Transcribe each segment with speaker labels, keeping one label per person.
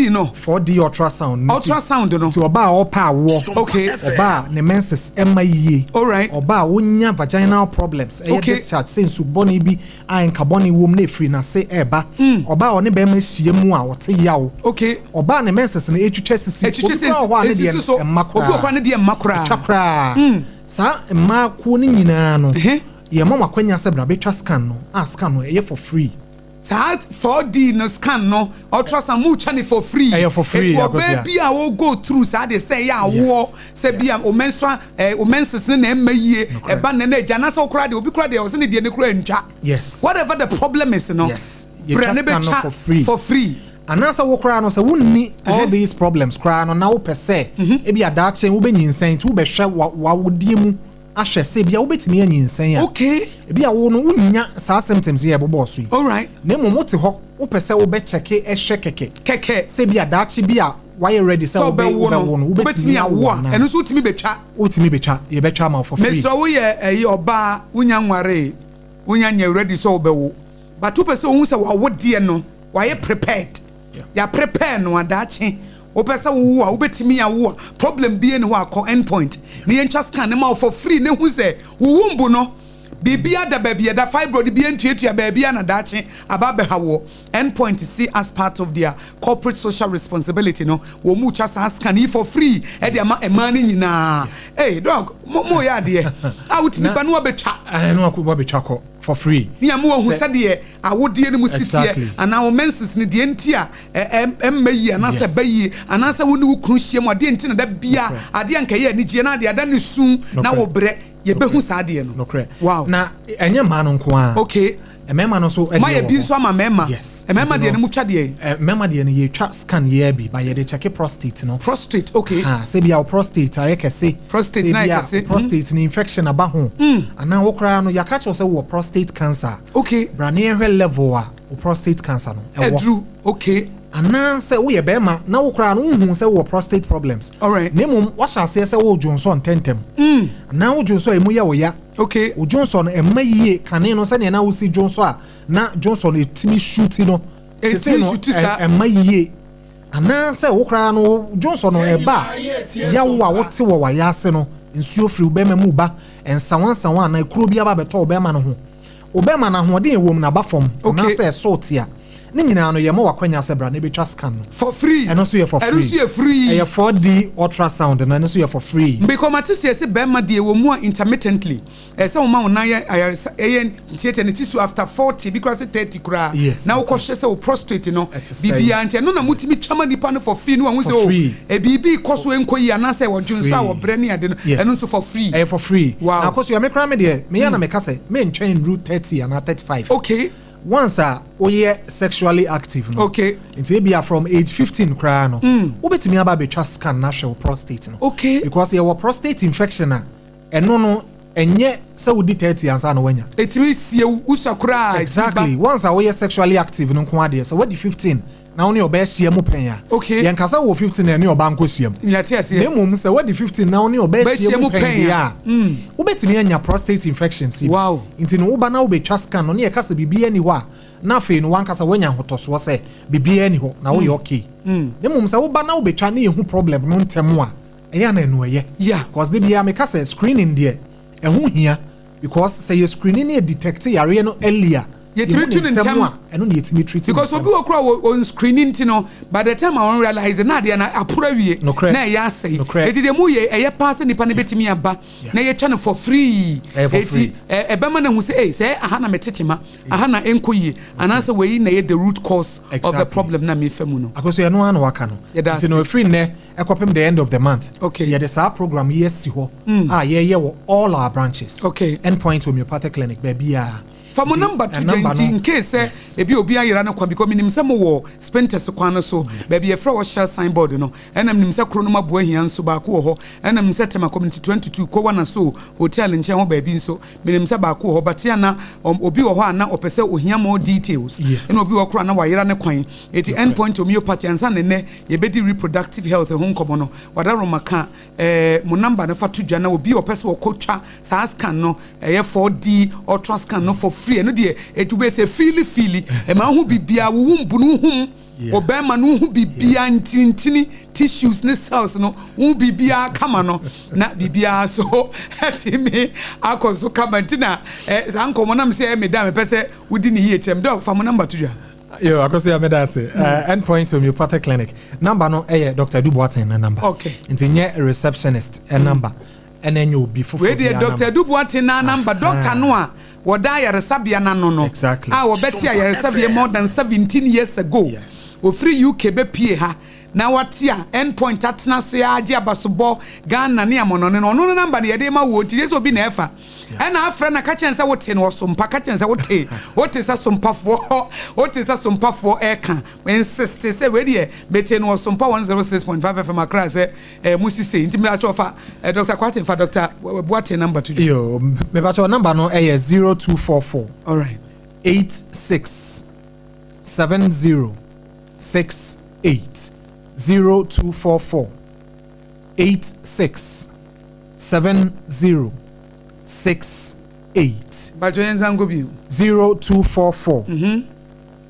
Speaker 1: 4D no
Speaker 2: 4D ultrasound
Speaker 1: no
Speaker 2: to oba opa wo
Speaker 1: okay
Speaker 2: oba ne menses emma yie
Speaker 1: all right
Speaker 2: oba wonya vaginal problems discharge sense boni bi anka boni wom na free na se eba oba one be ma hie mu a wote yawo
Speaker 1: okay
Speaker 2: oba ne menses na etwetwa sisi
Speaker 1: obi ho ne de makra
Speaker 2: chakra sa emma ku ni nyina no ye mama kwanya se bra betwa scan no scan no e for free.
Speaker 1: So 4D no scan no ultrasound mu chane for free.
Speaker 2: For free.
Speaker 1: It baby I will go through so they say ya wo say bia o menstrual o menses na emaye e ba na na jana so kra de obi kra de o se ne de ne kra ntwa.
Speaker 2: Yes.
Speaker 1: Whatever the problem is no.
Speaker 2: Yes. You just scan
Speaker 1: for free.
Speaker 2: And answer wo kra no say wonni all these problems kra no na wo pese e bia da chen wo be nyinsen tu be hwe wa wodie mu ahwe se bia wo betimi anyinsen ya.
Speaker 1: Okay.
Speaker 2: E bia wo no unya sa symptoms here bobo so yi.
Speaker 1: All right.
Speaker 2: Na mo te ho wo pese wo be check e hwe keke se bia da che bia why ready say wo be wo no wo betimi awo
Speaker 1: eno so utimi betwa
Speaker 2: ye betwa ma for free.
Speaker 1: Mr. wo ye oba unya nware unya nya ready so wo be wo but wo pese wo say wo de no why prepared ya prepare no adache wo pese wo a wo betimi awo problem bi ene ho akọ endpoint ne yencha scan ne ma for free ne hu say wo wumbu no bibia da babia da fibroid bi entuatua babia na dache ababe hawo endpoint see as part of their corporate social responsibility no wo mu cha scan for free e de ama emani nyina hey dog mo ya de out mi ba no betwa
Speaker 2: no akwa betwa ko for free
Speaker 1: ni amu hu se de awodie no mu sitie ana o menses ni de ntia emmayi ana se bayi ana se wo ni wo kru hie mo de ntia na da bia ade anka ye ni gie na de ada ne sun na wo bre ye behu saade no wow
Speaker 2: na enye ma no nko a
Speaker 1: okay
Speaker 2: emema no so
Speaker 1: ma ye bi so ama mema emema de ne mu twa de
Speaker 2: emema de ne ye twa scan ye bi ba ye de check prostate no
Speaker 1: prostate okay
Speaker 2: se bia prostate aye kese
Speaker 1: prostate na kese
Speaker 2: prostate ni infection aba ho ana wo kra no ya ka che say wo prostate cancer
Speaker 1: okay
Speaker 2: bra ne hwe level a wo prostate cancer no
Speaker 1: edru okay
Speaker 2: ana say wo ye be ma na wo kra no hu say wo prostate problems
Speaker 1: all right
Speaker 2: nemu wa sha say wo Johnson tentem na wo Johnson emu ya wo ya
Speaker 1: okay
Speaker 2: wo Johnson emma yie kane no say na wo si Johnson a na Johnson etimi shoot no say no emma yie ana say wo kra no Johnson no eba ya wo a wo te wo wa ya ase no nsuo firi wo be ma mu ba ensawansawa na ekuro bia ba beto wo be ma no ho wo be ma na ho de ewom na ba fom na say salt ya ni nyina no ye mo wakwanya sebra ne betwa scan
Speaker 1: for free
Speaker 2: eno so ye for free e 4D ultrasound na eno so ye for free
Speaker 1: because matisi se be ma de wo mu intermittently se wo ma wona ye theater ne tisu after 40 because 30 kura na wo kohye se wo prostate no bibia ante no na mutimi chama nipa no for free no hu se o e bibi koso enkoyi ana se wo dwunso a wo bre ne ade no eno so for free
Speaker 2: for free na akoso ya me kra me de me ya na me kase me ntwen route 30 and 35
Speaker 1: okay
Speaker 2: once oye sexually active no
Speaker 1: okay
Speaker 2: until be from age 15 cry no obetimi aba betwa scan na hwe prostate no
Speaker 1: okay
Speaker 2: because your prostate infection eno no enye se wodi 30 ansa no wanya
Speaker 1: etimi sie usakura
Speaker 2: exactly once oye sexually active no nko ade so wodi 15 na woni oba hia mu penya
Speaker 1: okay
Speaker 2: yen kasa wo 15 na eni oba nko hia mu
Speaker 1: yati ase
Speaker 2: nemum se wodi 15 na woni oba hia mu penya obetimi anya prostate infection si
Speaker 1: wow
Speaker 2: inti no uba na obetwa scan no ne kasa bibia ni wa na fe no wan kasa wanya hotoso se bibia ni ho na wo ye okay nemum se uba na obetwa na ehu problem no ntemu a eya na enu eye
Speaker 1: yeah
Speaker 2: because de bia me kasa screening de ehu hia because say your screening e detect yare no earlier
Speaker 1: yetimi tunu ntemu
Speaker 2: eno ne yetimi treat
Speaker 1: because obi okura on screening tino by the time I realize na de na apura wie na ya say eti de mu ye eye pass nipa ne betimi aba na ye channel for free eti ebema na hu say say aha na metechema aha na enkoyi anasa we na ye the root cause of the problem na me famu no
Speaker 2: akoso ye no an waka no eti no free ne ekopem the end of the month
Speaker 1: okay
Speaker 2: ye the sa program yes si ho ye wo all our branches
Speaker 1: okay
Speaker 2: endpoint homeopathic clinic babia
Speaker 1: for my number to 20 in case ebi obi ayira na kwa because minim se mo wo spenters kwa no so baby e fra wo share signboard no enam nim se kro no maboa hia nso ba ko ho enam se tema community 22 ko wana so hotel nche ho baby nso minim se ba ko ho batia na obi wo ho ana opese ohia more details ena obi wo kro na wayira ne kwan eti endpoint homeopathy ansa ne ye bedi reproductive health ho nkomo no wadaro maka mo number na fa to dwa na obi opese wo kotwa sa scan no 4D ultra scan no for free no de etu be say feel e ma ho bibia wo mbunu hum obema no ho bibia ntintini tissues ne cells no wo bibia kama no na bibia so atimi akoso kama ntina sanko mo nam say me da me pese wudi ni HM dog fa mo number to ya
Speaker 2: yo AKOSUA me da say endpoint homeopathic clinic number no Dr. Duboaten na number
Speaker 1: okay
Speaker 2: ntinye receptionist number enenye obi fufu
Speaker 1: we dey Dr. Duboaten na number doctor no a woda yaresabia na no
Speaker 2: exactly
Speaker 1: wobeti yaresabia more than 17 years ago
Speaker 2: yes
Speaker 1: ofri UK be pie ha na watia endpoint atena so ya age abasobo Ghana ne amono no no number ne yede ma wo nti yeso bi na efa ena afra na ka chen se wote no sompa ka chen se wote sa sompa fo eka we insist say we dey bete no sompa 106.5 FM akra se musi say nti me achofa Dr. Kwatin fa Dr. Boaten number to
Speaker 2: yo me ba cho number no 0244
Speaker 1: all right
Speaker 2: 867068 0244 867068
Speaker 1: Bajo Yenzango bi
Speaker 2: 0244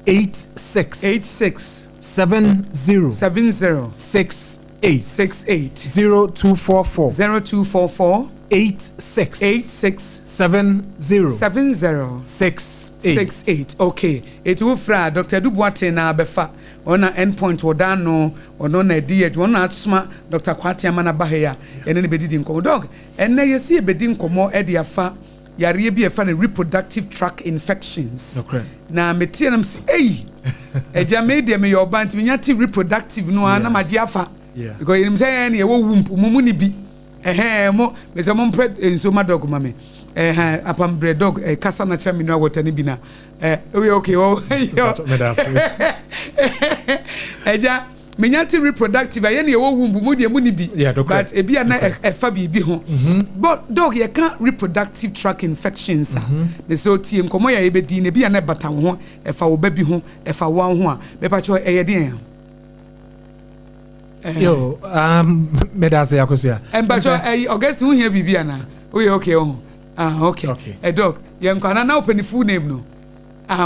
Speaker 2: 86 70 68 0244 86 70
Speaker 1: 68 okay it will fra Dr. Duboaten na befa ona endpoint wodano ono na die ona atsuma Dr. Kwatin mana bahaya ene ne bedidi nkomo dog ene yesi ebedi nkomo e de afa yare bi efa na reproductive tract infections
Speaker 2: okay
Speaker 1: na metie nam si eja me de me your band me nyati reproductive no na maji afa because you say na e wo wumpu mumu ni bi mo me say mo mpred enso madog mame apam bread dog kasa na cha minwa water ni bi na okay eja menyati reproductive aye na e wo wumbu mu de mu ni bi but e bia na efa bi ho but dog ye can reproductive tract infections me say otie nkomo ya e be di na bia na bata ho efa wo ba bi ho efa wan ho a me pa cho eye den
Speaker 2: yo me da say AKOSUA
Speaker 1: but August hu here bibia na okay okay dog ye nkwana na open full name no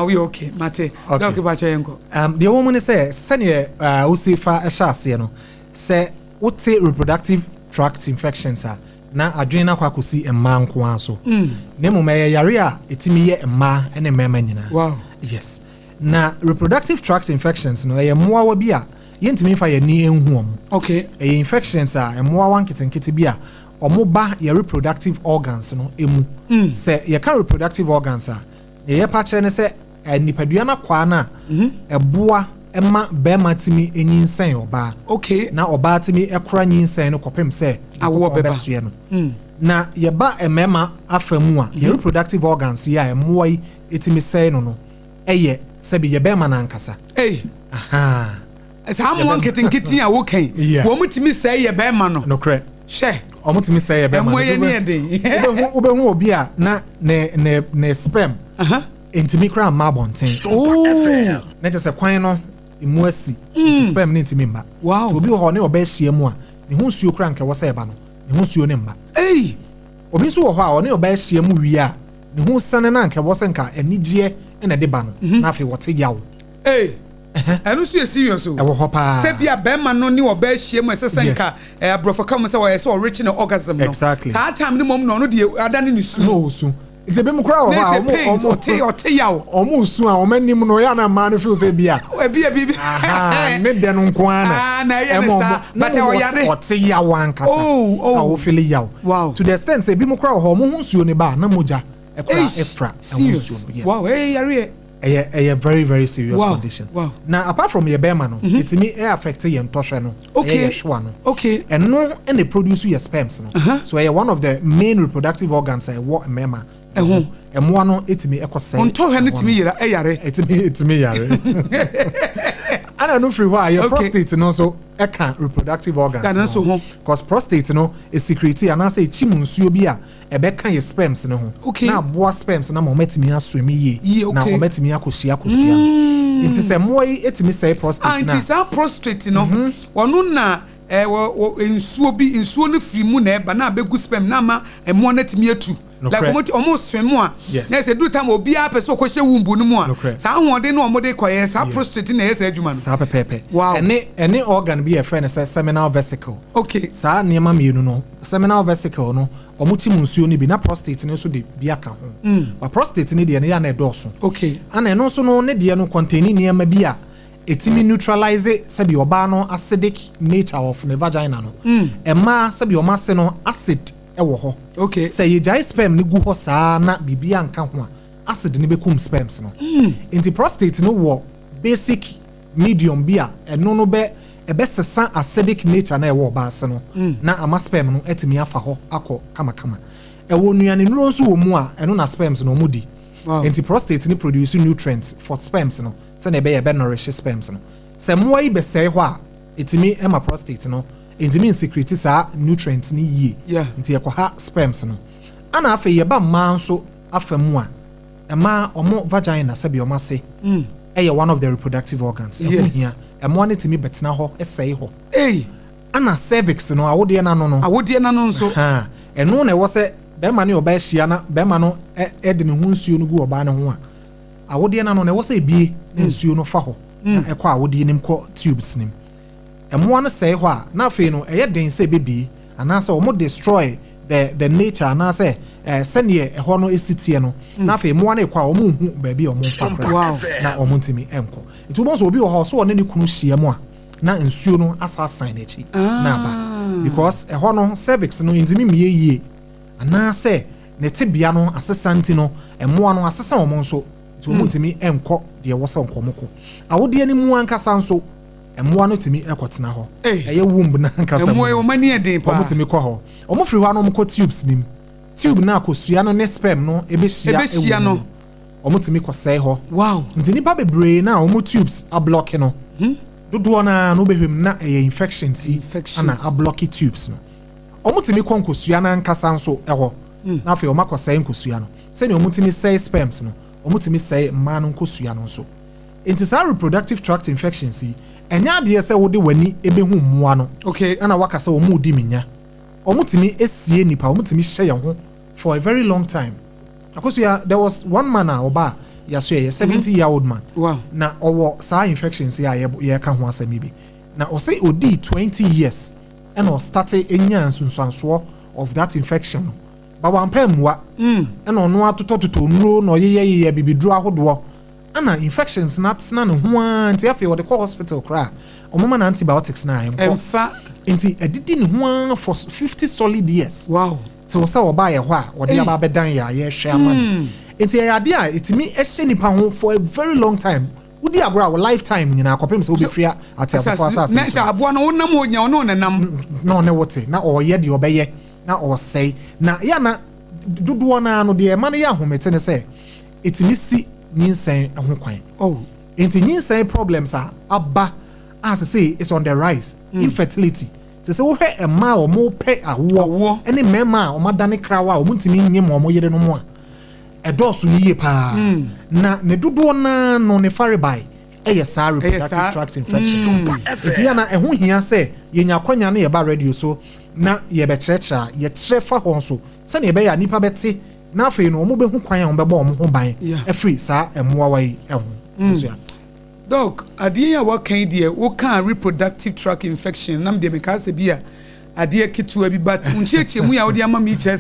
Speaker 1: we okay mate dog ba cha yenko
Speaker 2: the woman say senior usifa eshase no say wote reproductive tract infections na adwene na kwakosi emma nko aso nemu me yare a etimi ye emma ene mema nyina
Speaker 1: wow
Speaker 2: yes na reproductive tract infections no ye moa wa bi a yentimi fa ye ni enhuom
Speaker 1: okay
Speaker 2: infections emmoa wanketenkete bi a omoba ye reproductive organs no emu se ye ka reproductive organs ye pa kire ne se nipadua na kwa na eboa ema be matimi enyinsen oba
Speaker 1: okay
Speaker 2: na oba timi ekora nyinsen no kopem se
Speaker 1: awo beba
Speaker 2: so no na ye ba emema afamu a ye reproductive organs ya emmoa yi etimi sei no eye se bi ye be ma na nkasa aha
Speaker 1: esa mo nketenkete a wo kan wo mutimi sei ye be ma no
Speaker 2: correct
Speaker 1: she
Speaker 2: omutimi sei ye be ma obehu obi a na ne sperm intimi kra ma bonten na je se kwan no imu asi sperm ne intimi mba
Speaker 1: wow
Speaker 2: obi ho ne oba hia mu a ne ho suo kra nke wo se ba no ne ho suo ne mba obi so wo ho a one oba hia mu wi a ne ho sane na nke wo se nka anigye na de ba no na afi wote yawo
Speaker 1: enu so serious o
Speaker 2: e wo ho pa
Speaker 1: se bia be ma no ni oba hia mu esesenka abrofaka mu se wo so original orgasm no sa time ni mom no de adane ni su
Speaker 2: no su it's a bit more crowd almost soon our men no ya na man feel say bia me den nko ana
Speaker 1: na ya sa but o yare
Speaker 2: o te ya wan kasa o feel ya to the extent say bi mo crowd ho mo hunsuo ne ba na moja e kra efra
Speaker 1: serious wow yare
Speaker 2: a very very serious condition now apart from your bear man it me affect your ntoshe no
Speaker 1: okay
Speaker 2: and no and they produce your sperms no so one of the main reproductive organs what mema and one no etimi ekose
Speaker 1: ntoshe no etimi yare
Speaker 2: etimi yare I don't know free why your prostate no so e can reproductive organs
Speaker 1: no
Speaker 2: because prostate no is secrete and I say chimu nsuo bi a e be kan your sperms no ho na boa sperms na mo metimi aswemi ye na mo metimi akosia it is a moy etimi say prostate
Speaker 1: na it is a prostate no onu na nsuo no free mu na e ba na abegu sperm na ma emo na timi atu like almost swim more na say do time obi a person ko hye wumbu no mu a sa ahode no omode koye sa prostate na yes adwuma no
Speaker 2: sa pepepe
Speaker 1: wow
Speaker 2: any organ be a friend say seminal vesicle
Speaker 1: okay
Speaker 2: sa niema mienu no seminal vesicle no omuti munsuo ni bi na prostate ne so de bi aka ho but prostate ne de ne ya na edoso
Speaker 1: okay
Speaker 2: ana eno so no ne de no contain niema bi a etimi neutralize sabi oba no acidic nature of the vagina no ema sabi oma se no acid ewo ho
Speaker 1: okay
Speaker 2: say ye jai sperm ni gu ho saa na bibia nka ho a acid ni bekum sperms no into prostate no wo basic medium bia eno no be sesa acidic nature na ewo ba se no na ama sperm no etimi afa ho akọ kama ewo nuane nuro nso wo mu a eno na sperms no mu di into prostate ni produce nutrients for sperms no se na be nourish sperms no se mo yi be sei ho a etimi ema prostate no intimi secrete sa nutrients ni yie nti yakwa sperms no ana afa ye ba ma nso afa mu a ema omo vagina sabi omo se one of the reproductive organs
Speaker 1: yes.
Speaker 2: emo an etimi betena ho esei ho ana cervix no awode na no
Speaker 1: nso
Speaker 2: ha eno na wo se be ma ne oba hia na be ma no de ne ho nsuo no gu oba ne ho a awode na no na wo se bie na nsuo no fa ho na ekọ awode nim kọ tubes nim emo an sei ho a na afi no eye den se bebi ana se omo destroy the nature na say sene ho no esitie no na afi mo an ekọ a omo hu ba bi omo fakra na omo ntimi enko nti omo so obi ho so ne kunu hia mo a na nsuo no asasan na chi na ba because ho no cervix no ntimi mie yie ana say ne tebia no asesanti no emo no asesa omo nso nti omo ntimi enko de wo se nkomoko awode ni mu ankasa nso emo no timi ekotena ho eye womb na ankasa
Speaker 1: emo e mani eden pa
Speaker 2: omo timi kọ ho omo firi ho no mko tubes nim tube na akosua no ne sperm no ebehia no omo timi kwasai ho
Speaker 1: wow
Speaker 2: nti nipa bebre na omo tubes a block no dodo na no behwem na infections ana a blocky tubes no omo timi konkosua na ankasa nso eho na afi omo kwasai nkosua no se ne omo timi say sperms no omo timi say ma no nkosua no nso nti sa reproductive tract infections enya de se wo de wani ebehu mmoa no
Speaker 1: okay
Speaker 2: ana wakasa omo di minya omo timi esie nipa omo timi hye ho for a very long time AKOSUA there was one man oba yaso ye 70-year-old man
Speaker 1: wow
Speaker 2: na owo sa infections ya ye ka ho asemi bi na o say odi 20 years and o started enya nsunsanso of that infection ba wan pamwa and ono atototo nro no ye bibiduru ahodo ana infections na tsena no ho anti afi wo de call hospital kra omoma na antibiotics na
Speaker 1: emfa
Speaker 2: nti edidi ne ho for 50 solid years
Speaker 1: wow
Speaker 2: te wo sa wo ba ye ho a wo de aba bedan ya ye hwe aman nti ya ade a etimi ehye nipa ho for a very long time wudi agora wo lifetime nyina akopem se wo be free atiafo asase
Speaker 1: na ta abo na wonam onya ono nanam
Speaker 2: no ne wote na oye de obeye na o sei na ya na dodo na no de ma ne ya homete ne se etimi si nyinsen ho kwan nti nyinsen problems are aba as I say it's on the rise infertility se wo hwe ema o mo pe awo ene mema o madane krawa o muntimi nyem o mo yere no mo a edosu yiye pa na ne dodo na no ne faribai sa reproductive tract infection enti ya na eho hia se yenya kwanya na ye ba radio so na ye be cherecha ye trefa ho so se na ye be ya nipa beti na afi no mo be hu kwan a mo be bo mo ho ban free sa emoa wai eho AKOSUA
Speaker 1: doc adie ya wakan die wo kan reproductive tract infection nam de meka se bia adie kitua bi but unchechie mu ya wo de ama mi che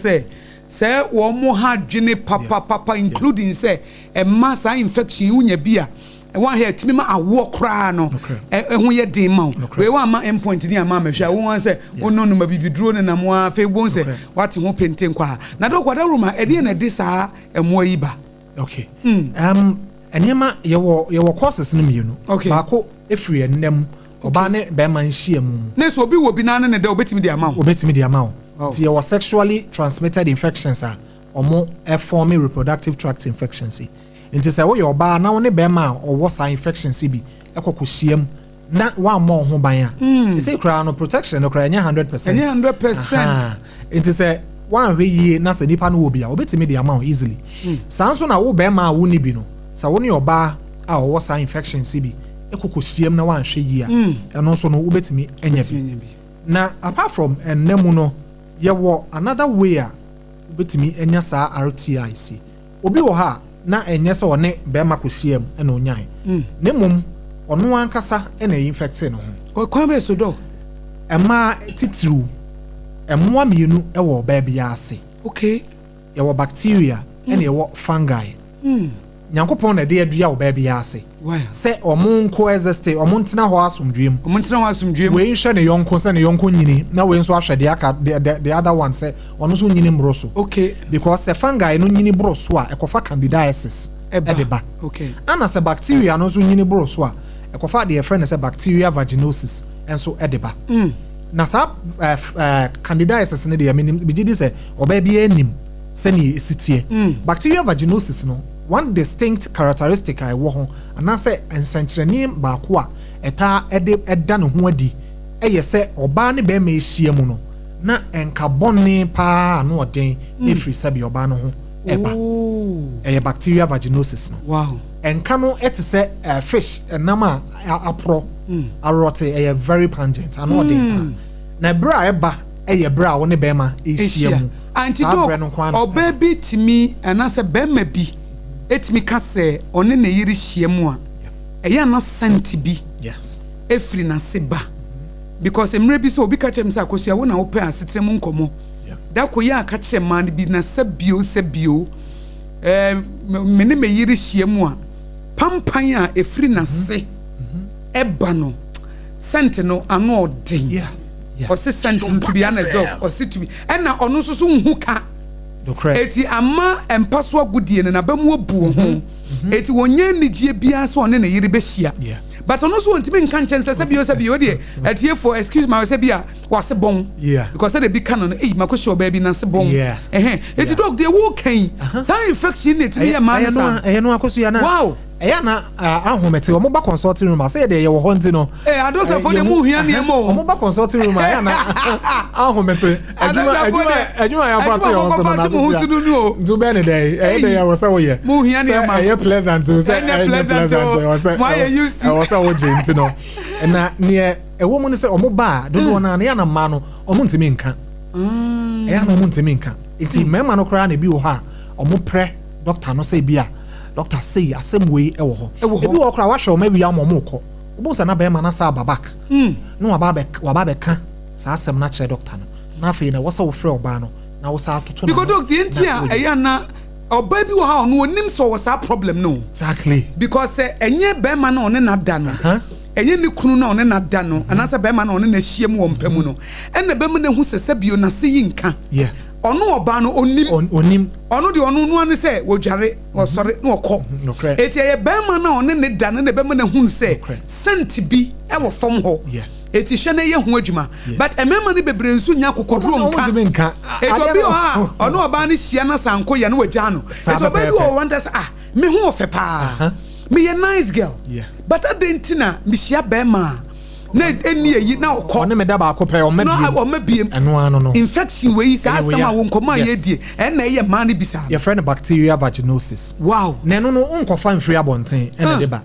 Speaker 1: se wo mo ha dwene papa including se emma sa infection unya bia one here timi ma awo kra no ehun ye din ma we wan ma endpoint ni ama mehwa wo wan se ono no ma bibiduro ne na mo afa bon se wate ho penten kwa na do kwada ruma ede na de sa emo yi ba
Speaker 2: okay enema ye wo courses no mienu baako efiri ennem oba ne be man hia mu
Speaker 1: na so obi wo bi na ne de obetimi de ama wo
Speaker 2: ti ye was sexually transmitted infections are omo forming reproductive tract infections nti say wo ye oba na wo ne be ma owo sa infections bi ekokohiem na wa mo ho ban a say kra no protection no kra nya 100% nti say wan hwe yie na say nipa no wo bia obetimi de ama easily sanso na wo be ma wo ni bi no sa wo ne oba a owo sa infections bi ekokohiem na wan hwe yie a eno so no obetimi enya bi na apart from enemu no ye wo another way a betimi enya saa RTIC obi wo ha na enye se one be makohia mu na onyan ne mum ono ankasa na infected no ho
Speaker 1: kwa be so do
Speaker 2: ema titiru emwa mienu ewo ba bia ase
Speaker 1: okay
Speaker 2: yewo bacteria na yewo fungi nyankopon na de adua wo ba bia ase se omonko existe omontena ho asomdwem we hwe ne yonko se ne yonko nyini na we nso ahwede aka the other one se ono so nyini mbroso
Speaker 1: okay
Speaker 2: because se fungi no nyini broso a ekofa candidiasis edeba
Speaker 1: okay
Speaker 2: ana se bacteria no so nyini broso a ekofa de friend se bacteria vaginosis enso edeba na sa candidiasis ne de bigidi se oba bia anim se ne sitie bacteria vaginosis no one distinct characteristic I wo and I say ensankyerene baako a eta eda ne ho adi eye se oba ne be ma ehia mu no na enka bone pa no oden e free sabi oba no ho eba eye bacteria vaginosis no
Speaker 1: wow
Speaker 2: enka no ete se fish enama apro arote eye very pungent and oden pa na bra eba eye bra wo ne be ma ehia mu
Speaker 1: antidote oba bi timi anase be ma bi etimi ka se one na yiri hyiemu a eya na senti bi
Speaker 2: yes
Speaker 1: efri na seba because emre bi so obi ka chem se AKOSUA wo na wo pe asetrem nkomo da koya aka chem man bi na sebio mene me yiri hyiemu a pampan a efri na se eba no senti no ano odin o se senti to be an dog o se to be na ono so so nhu ka eti ama empaso agudie na bamu obu ho eti wonye nigye bia so one na yiri behia but ono so ontimi nka nkyɛn sɛ bio de etie for excuse my sɛ bia wase bon because they be canon MWHO baby na se bon eti dog de wo kan some infection it be a man sa
Speaker 2: no AKOSUA na
Speaker 1: wow
Speaker 2: eya na ahomete omo ba consulting room say de ye wo honti no
Speaker 1: doctor for the mu hia ne mo
Speaker 2: omo ba consulting room eya na ahomete adwuma ya fati o so na
Speaker 1: no
Speaker 2: do be ne dey de ya wo say wo ye
Speaker 1: mu hia ne ma
Speaker 2: ye pleasant to say
Speaker 1: pleasant why you used to
Speaker 2: I was so gente no na ne ewo mu ne say omo ba do no na ya na ma no omo ntimi nka eya na omo ntimi nka enti mema no kra na bi wo ha omo pre doctor no say bia doctor say asem we ewo ho ebi wo kra wa hwe o ma wi am mo ko obo sa na be ma na sa babak no wa ba be ka sa asem na kire doctor no na afi na wo sa wo frɛ oba no na wo sa atoto no
Speaker 1: because doctor entia eya na oba bi wo ha no onim so wo sa problem no
Speaker 2: exactly
Speaker 1: because enye be ma na one na da no enye ni kunu na one na da no anasa be ma na one na hie mu wo mpamu no ena be mu na hu sese bio na se yinka ono oba no onim ono de ono no ane se wodware wosore na okọ eti ye be ma na one ne da ne be ma na hu se senti bi e wo fom ho eti hwe na ye hu adwuma but emema ne bebre nsu nya kokodro nka eti obi ha ono oba ne hia na sanko ye na wagya no eti oba bi wo want us me hu ofe pa me ye nice girl but adentina me hia be ma na eni eyi na okọ
Speaker 2: one me da ba akopɛ o mabiem eno ano no
Speaker 1: infection we is asama wo nkoma ye die na ye ma ne bisa
Speaker 2: your friend bacteria vaginosis
Speaker 1: wow
Speaker 2: na no nkofa mfiri abonten ena de ba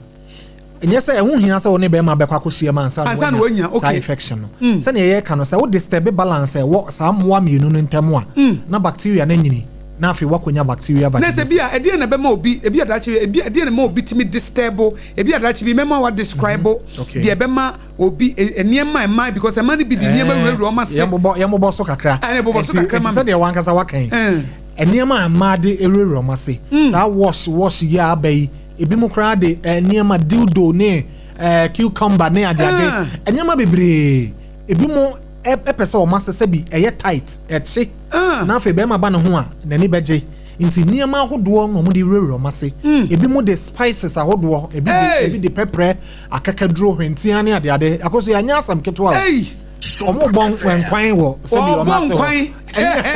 Speaker 2: enye se ehun hia se wo ne be ma be kwa kohyia man sa
Speaker 1: no wonya okay
Speaker 2: infection no se ne ye ka no se wo disturb balance e wo sa moa mienu no ntemu a na bacteria na nyini na afi wakonya bacteria vaginosis
Speaker 1: na se bia ede na be ma obi ebi adachi ebi ede na ma obi timi disturb ebi adachi bi mema wa describe de be ma obi eniema ema because ema ni bi de eniema wuru o ma se
Speaker 2: yembo so kakra
Speaker 1: ana bobo so kakra ma
Speaker 2: se de wankasa wakan eniema ama de ewuru o ma se sa wash ya abai ebi mu kra de eniema dildo ne cucumber ne ade eniema bebre ebi mu epese o ma se bi eye tight echi na afi be ma ba ne ho a nani beje nti niema ahodo no mo de rewro ma se ebi mu de spices ahodo ebi de pepper akakaduro hwentia ne ade AKOSUA anya asam keto a omo bon kwan wo se bi o ma se ho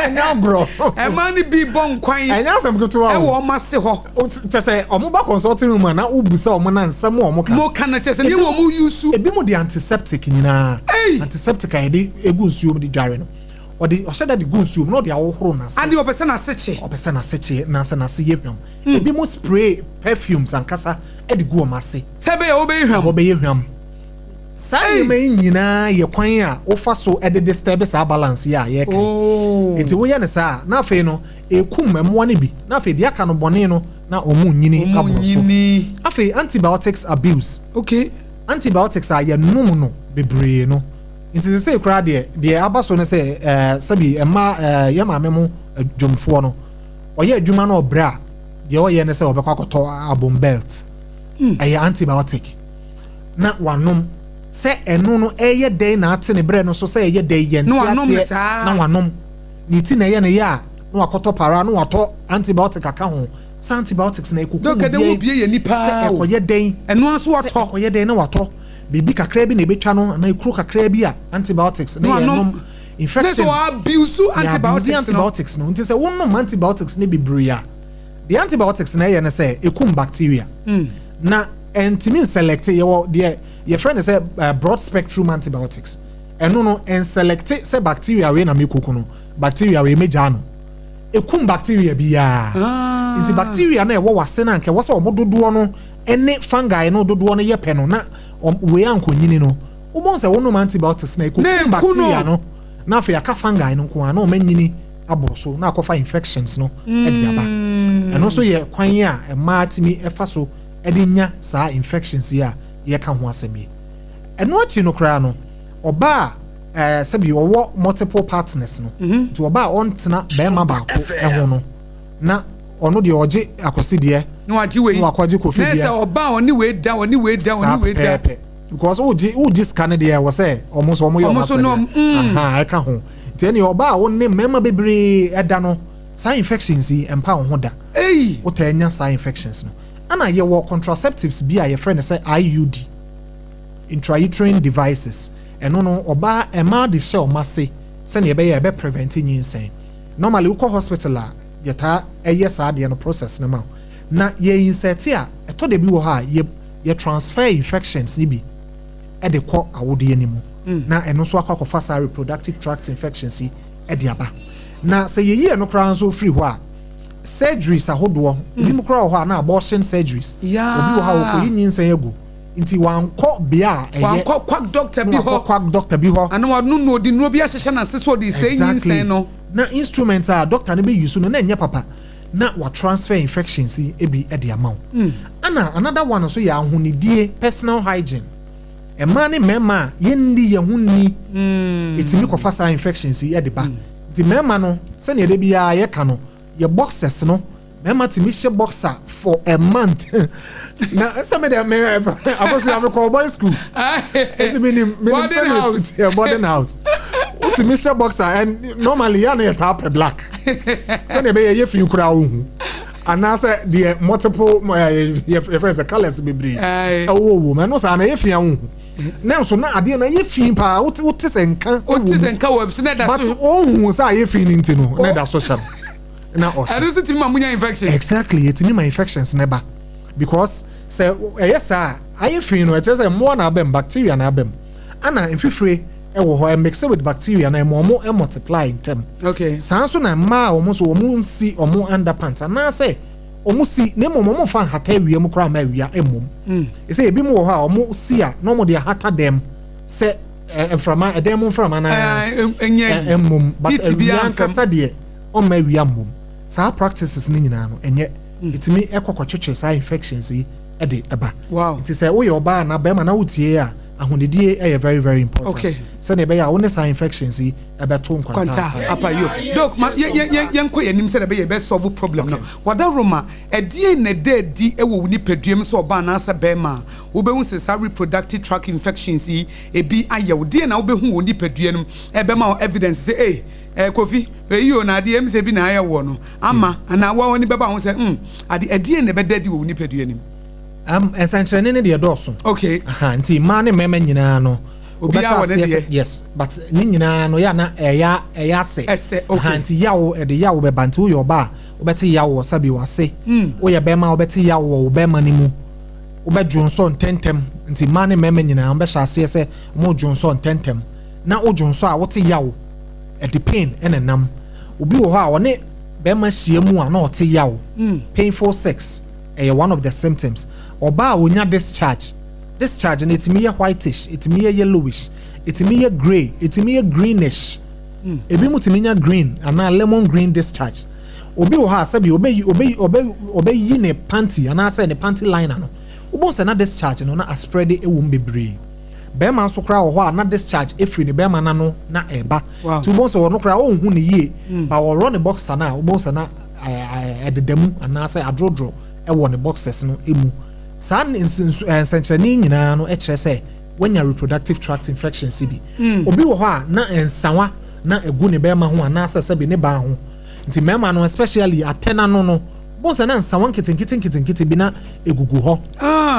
Speaker 2: enya bro
Speaker 1: e ma ni bi bon kwan
Speaker 2: enya asam keto a
Speaker 1: e wo ma se ho
Speaker 2: tese omo ba consulting room na ubusa omo na nsam omo ka
Speaker 1: mo kana tese ni wo mu use
Speaker 2: ebi mu de antiseptic nyina antiseptic ayede egu nsuo mu de dware no odi osheda de gu nsuo no de awohoro na se
Speaker 1: ade opese na seche
Speaker 2: na se yehwam ebi mu spray perfumes ankasa e de gu o ma se
Speaker 1: se be ye wo be yehwam
Speaker 2: Say me nyina ye kwan a ofa so e de disturb sa balance ya ye kan. Enti wo ye ne sa na fe no ekum memmo ne bi. Na fe dia ka no bone no na omu nyini abroso. Afe antibiotics abuse.
Speaker 1: Okay.
Speaker 2: Antibiotics are ye num no bebre no. Enti say kra de abaso no say sabi ema ye maame mu adwumfo no. Oye adwuma no obra de oye ne say obekwa akoto abom belt. Eye antibiotic. Na wanom se eno no eye dey na ate ne bre no so se eye dey ye ntiase na wanom ni ti na ye ne ya na wakoto para na wato antibiotic aka ho sa antibiotics na ekuku
Speaker 1: do kede wo bie ye nipa
Speaker 2: se ekoye dey
Speaker 1: eno aso wato
Speaker 2: ekoye dey na wato bibi kakra bi na ebetwa no na ekuro kakra bi a antibiotics na ye nom infection
Speaker 1: so abuse antibiotics
Speaker 2: no nti se wonnom antibiotics ne bibiri a the antibiotics na ye ne se ekum bacteria na entimin select your friend say broad spectrum antibiotics eno no en select say bacteria we na mekuku no bacteria we meja no ekum bacteria biya nti bacteria na ewo wase na nke wo se omododo no ene fungi no dodo no ye pe no na we ankonyini no wo se wono antibiotics na ekum bacteria no na fa yaka fungi no nko na o manyini aboroso na akofa infections no e dia ba eno so ye kwan a ema timi efa so edinya sa infections ya ye ka ho asemi eno achi no kra no oba sabi owo multiple partners no to oba ontena be ma ba ko ho no na ono de oje akosi de
Speaker 1: no agi we
Speaker 2: no akwaje kofi de
Speaker 1: na say oba oni we da because oji scan de we say almost omo yo aha e ka ho teni oba wonni mema bebre eda no sa infections yi empa ho da o ta nya sa infections no ana ye wo contraceptives bi a ye friend say IUD intrauterine devices eno no oba ema de shell mase se ne be ye be preventing insen normally we call hospital a ye ta eye sa de no process no ma na ye insert a eto de bi wo ha ye transfer infections ni bi e de ko awode animu na eno so akwa sa reproductive tract infections e de aba na se ye ye no kra so free ho a surgeries ahodo bi mu kra ho na abortion surgeries obi wo ha okoyi nyinsan egu nti wanko bia wanko quack doctor bi ho ana wonu no di no bi ahehye na se so di say nyinsan no
Speaker 2: na instruments a doctor ne be use no na nya papa na wa transfer infections e bi e de amount ana another one so ya ahonidie personal hygiene ema ne mema ye ndi ye hunni etimi ko fasa infections e de ba di mema no se ne de bia ye ka no your boxers no mema timi she boxer for a month na some of them AKOSUA am call boy school it's meaning boarding house timi she boxer and normally ya na tap black so ne be ye fi kura ohu and now say the multiple your colors be breed oh man no say na ye fi ohu na so na ade na ye fi pa what senka
Speaker 1: we so na da so
Speaker 2: but ohu say ye fi ni ntino na da so sham na also. I
Speaker 1: don't see my infection.
Speaker 2: Exactly, it's me my infections never because say yes sir, I feel no just say more na bem bacteria na bem. Ana infifre e wo ho mix with bacteria na mo multiply in them.
Speaker 1: Okay.
Speaker 2: Sanso na ma omo so omo nsi omo underpants na say omo si na mo fa hata wi am kra ma wi emom. E say ebi mo wo ha omo si a no mo de hata dem say from a dem from na emom but wi ankasa de o ma wi amom. Sa practices ni nyina no enye etimi ekokotwetwe sa infections yi e de eba
Speaker 1: wow
Speaker 2: it say wo ye oba na be ma na wutie a ahonedie e very very important
Speaker 1: okay
Speaker 2: so na be ya wo ne sa infections yi e be to
Speaker 1: kwanta apa yo doc ma yen ko yanim se na be ye be solve problem no wada roma edie na di e wo wuni peduem so oba na asa be ma wo be hu se sa reproductive tract infections yi e bi ayew die na wo be hu woni peduem e be ma evidence say Kofi you na de em se bi na aye wo no ama ana wa woni beba ho se ade adie ne bedadi wo ni pedua nim
Speaker 2: essentially ne de doso
Speaker 1: okay
Speaker 2: nti ma ne mema nyina no
Speaker 1: obi a wo de
Speaker 2: yes but ni nyina no ya na eya se
Speaker 1: okay
Speaker 2: nti yawo e de yawo be banti wo yo ba wo beti yawo sabi wase wo ye be ma wo beti yawo wo be ma ni mu wo be dwonso ntentem nti ma ne mema nyina wo be hyase se mo dwonso ntentem na wo dwonso a wo te yawo at the pain and enam obi wo ha woni be ma hie mu a na o te yawo painful sex one of the symptoms oba onya discharge discharge and it's me whitish, it's me yellowish, it's me grey, it's me greenish. Ebi mutiminya green and now lemon green discharge. Obi wo ha sabi obey yi ne panty and I say ne panty liner no. Obo say na discharge no na spread e wum bebre. Bema so kra wo ho na discharge efri ne bema na no na eba. To obo say no kra wo hu ne yie ba wo run the boxer na obo say na ededam and I say adrodro e wo ne boxers no emu. San sentrani nyina no e kire say when your reproductive tract infection CB. Obi wo ho a na ensanwa na egu ne bema ho na say bi ne ba ho. Nti mema no especially atena no bonsa na nsawan kitten bi na egugu ho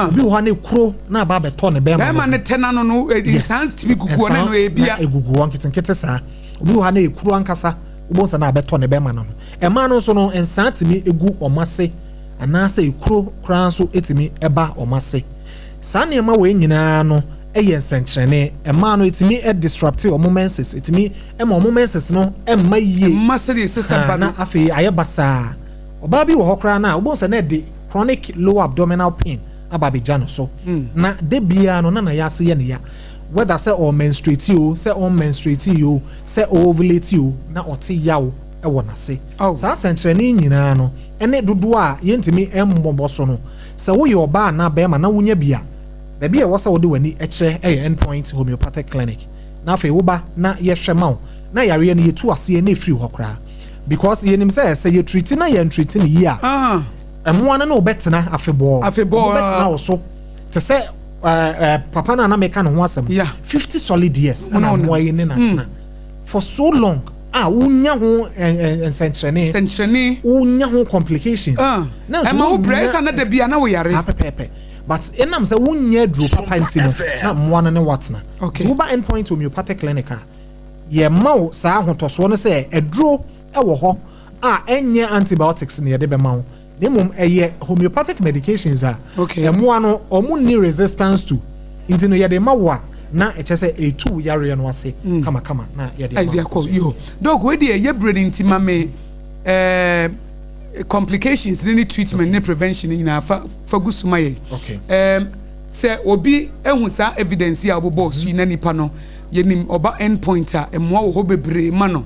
Speaker 2: obi ho na ekuro na ba beto ne bema
Speaker 1: ne tena no insan tibi gugu na no ebia
Speaker 2: egugu ho kitten sa obi ho na ekuro ankasa bonsa na beto ne bema no ema no so no nsan timi egu omase anasa ekuro kran so etimi eba omase sa ne ema we nyina no eye nsenkyerene ema no etimi disruptive omomenses etimi ema omomenses no ema yie
Speaker 1: masede sesaba
Speaker 2: na afi ayebasa oba bi wo hokra na obonsa na de chronic low abdominal pain ababeja no so na de bia no na ya se ye ne ya whether say or menstruate o say on menstruate o say ovulate o na oti yawo e wo na se sa nsenkyerene nyina no ene dodo a yentimi emmobɔ so no se wo ye oba na be ma na wonya bia baby a wasa wode wani ekye endpoint homeopathic clinic na afi wo ba na ye hwema na yare ne yetu ase na efiri hokra because yenim say ye treat na ye treat ne yi a emo na obetena afebo obetena wo so te say papa na meka no ho asem 50 solid years na mo ye ne natena for so long unya ho sentrene unya ho complications
Speaker 1: na ema wo brace na da bia na wo yare
Speaker 2: pepe but enam say wunya dro papa ntino na mwana ne watna so ba endpoint homeopathic clinic ye mawo sa ahotoso no say edro e wo ho enye antibiotics ne ye de be mawo nemum eye homeopathic medications emwa no omu ni resistance to intino ye de mawo na eche say etu yare no ase kama na ye de
Speaker 1: yo dog we de ye brain ntima me complications any treatment any prevention in fa gusuma ye say obi ehun sa evidence ya obobo so na nipa no yenim oba endpoint a emwa wo bebre ma no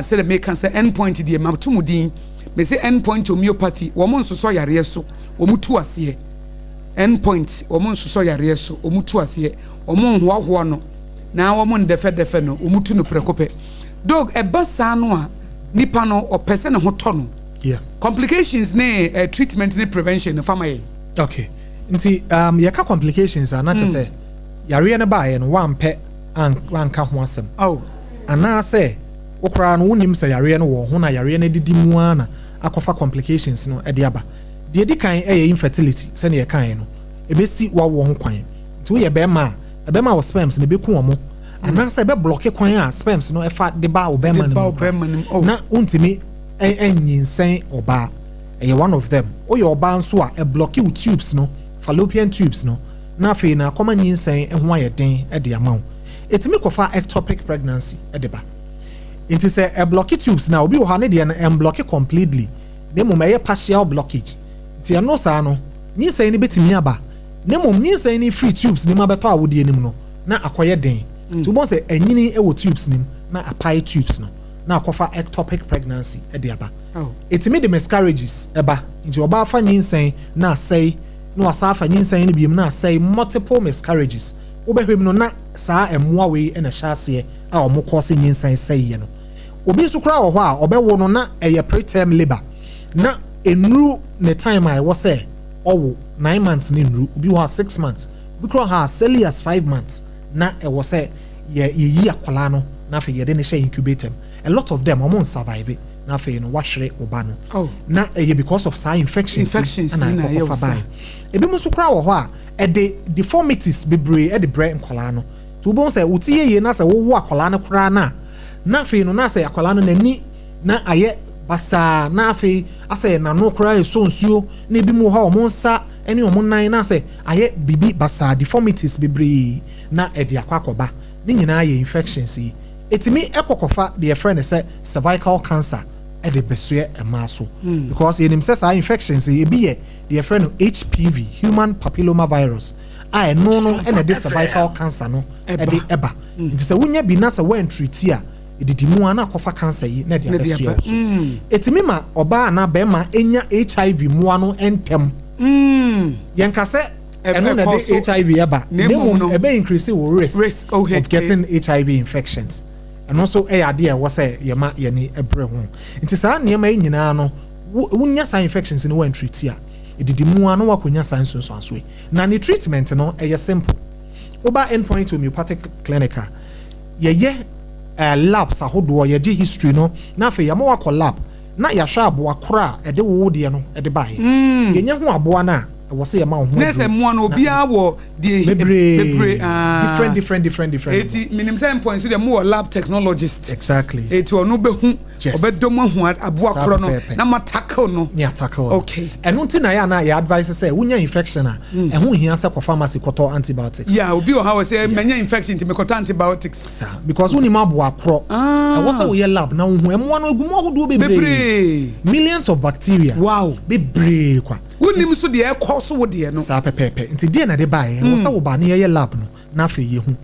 Speaker 1: say the make say endpoint de ma tumudin me say endpoint homeopathy wo mon so yare so wo mutu ase endpoint wo mon so yare so wo mutu ase wo mon hoaho no na wo mon defe no wo mutu no prekope dog e basa no a nipa no opese ne ho to no complications ne treatment ne prevention no famaye
Speaker 2: nti yaka complications na say yare ne ba ye no wampe anka ho asem ana say okra no wonim say yare ne wo ho na yare ne didi mu ana akofa complications no e de aba de edi kan infertility se ne ye kan no ebesi wa wo ho kwan nti wo ye be ma wo sperms ne be ku omo ana say be block kwan a sperms no e fa de ba wo be ma no na untimi enyinsen oba one of them oye oba nso a block you tubes no fallopian tubes no na fe na akoma nyinsen ho ayeden de amaw etimi kofa ectopic pregnancy de ba it is a block tubes na obi wo ha ne de na block completely ne mum partial blockage ti no sa no nyinsen ni betimi aba ne mum nyinsen ni free tubes ni ma beto awode anim no na akoye den to bon say anyini wo tubes nim na apai tubes no na akofa ectopic pregnancy e de aba etimi the miscarriages eba nti oba afa nyinsen na say no asafa nyinsen ni biem na say multiple miscarriages obehwem no na saa emwa we na hyase a omo cause nyinsen say ye no obi so kra wo ho a obewo no na eye preterm labor na enru ne time I was say owo 9 months ni enru obi wa 6 months we kra ha as early as 5 months na e was say ye yi akwala no na fe ye de ne share incubator a lot of them almost survive na fe no wahwere oba no na because of some infections and ebi mo so kra wo ho a the deformities bebre the brain kwala no to bon say utie ye na say wo akwala no kra na fe no na say akwala no nani na aye basa na fe ase na no kra e so nsuo na ebi mo ho mo nsa ene o mo nan na say aye bibi basa deformities bebre na e de akwakoba ni nyina ye infections yi etimi ekokofa the friend say cervical cancer e de besue emaso because yenim say infections e bi ye the friend HPV human papilloma virus a no and a cervical cancer no eba nti se wonya bi na se wan treat a edidi mu ana kofa cancer yi na dia besuo so etimi ma oba na be ma enya HIV mu ano entem yenka se eno na de HIV eba no ebe increase wo risk of getting HIV infections and also ade e wo se yema ye ni ebre ho nti saa niema nyina no wonya sa infections ni wan treat a edidi mu ano wakonya sa nso anso na ni treatment no e simple oba endpoint homeopathic clinical ye labs ahodo ye gi history no na afa ye ma wakọ lab na ya hwa aboa kora e de wo de no e de bae ye nya ho aboa na wo se ye ma ho
Speaker 1: nese mo no bia wo de different eti minim say endpoint so de mo lab technologist
Speaker 2: exactly
Speaker 1: eti ono be hu obedom ho aboa kora no na ma tackle no
Speaker 2: ya tackle
Speaker 1: okay
Speaker 2: eno nti na ya advice say wonya infection a e ho hia say ko pharmacy koto antibiotics
Speaker 1: yeah obi o how say menya infection ti me koto antibiotics
Speaker 2: because woni ma aboa kro e wo say wo ye lab na wo hu emo no egumo hodo bebre millions of bacteria
Speaker 1: wow
Speaker 2: bebre kwa
Speaker 1: wonim so de e so wo de no
Speaker 2: sa pepepe nti de na de bae wo say wo ba na ye lab no na afa yehu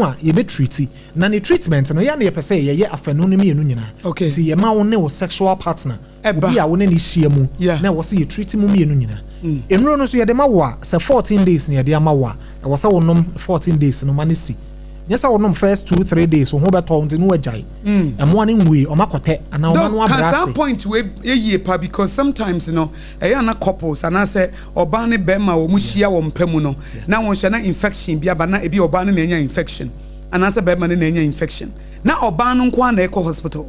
Speaker 2: a ye be treat na ni treatment no ya na ye pese ye afanu no mienu nyina nti ye ma wo ne wo sexual partner obi a wo ne ni hia mu na wo say ye treat mu mienu nyina enro no so ye de ma wo a say 14 days na ye de ama wo a wo say wo nom 14 days no ma ne si nyesa wo nom first 2-3 days wo ho beto nti no agyae emo ne nwe o makote ana o ma no abrase
Speaker 1: can point we ye pa because sometimes you know na couples ana say oba ne be ma wo mu hia wo mpamu no na won hia na infection bia ba na ebi oba ne nya infection ana say be ma ne nya infection na oba no nko na ekọ hospital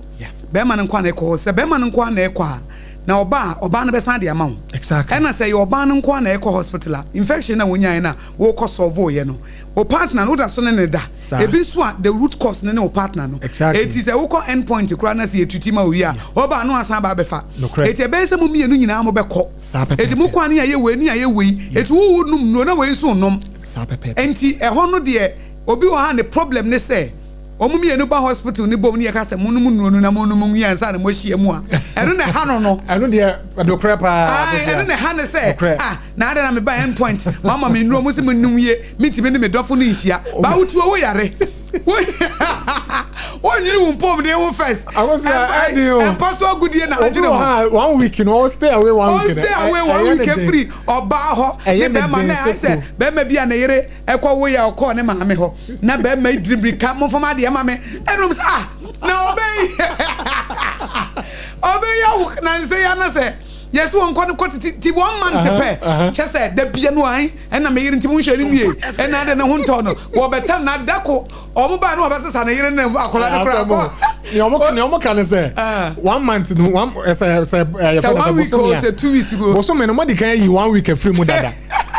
Speaker 1: be ma ne nko na ekọ se be ma ne nko na ekọ na oba no be san de ama wo
Speaker 2: exactly
Speaker 1: and I say oba no nko na ekọ hospital infection na wonya na wo ko solve ye no o partner no da so ne da ebi so the root cause ne o partner no it is a wo ko end point kura na se etuti ma wi a oba no asan ba befa it e be se mu mienu nyina mo be ko it mu kwa ne ye we ni ye we it wo num no na we so nom enti e ho no de obi wo ha ne problem ne say omu mienu ba hospital ni bom ni ka se munum nuonu na munum yansa na mo hie mu a eno ne ha no
Speaker 2: eno de adokra pa
Speaker 1: eno ne ha ne se na ada na me ba end point mama me nuro mo se munum ye mitime ne me dofo no nhia ba wutu wo yare What you do pom dey wo first.
Speaker 2: I was and
Speaker 1: pass so good na
Speaker 2: adwene 1 week no stay away 1 week.
Speaker 1: Stay away 1 week free oba ho ne be ma na say be ma bia na yere ekọ wo ya okọ ne ma me ho na be ma dribrika mo fama de ma me enum say na obey ya na say ya na say yes won kwat ti 1 month pe che say da bia no an na me yere nti mo hwari mie na de na ho nto no wo beta na dako omo ba no obesesa na yere na akola de kra ko
Speaker 2: ni omo kan say 1 month no
Speaker 1: 1 week or say 2 weeks ago
Speaker 2: so me no modi kan yi 1 week free mu dada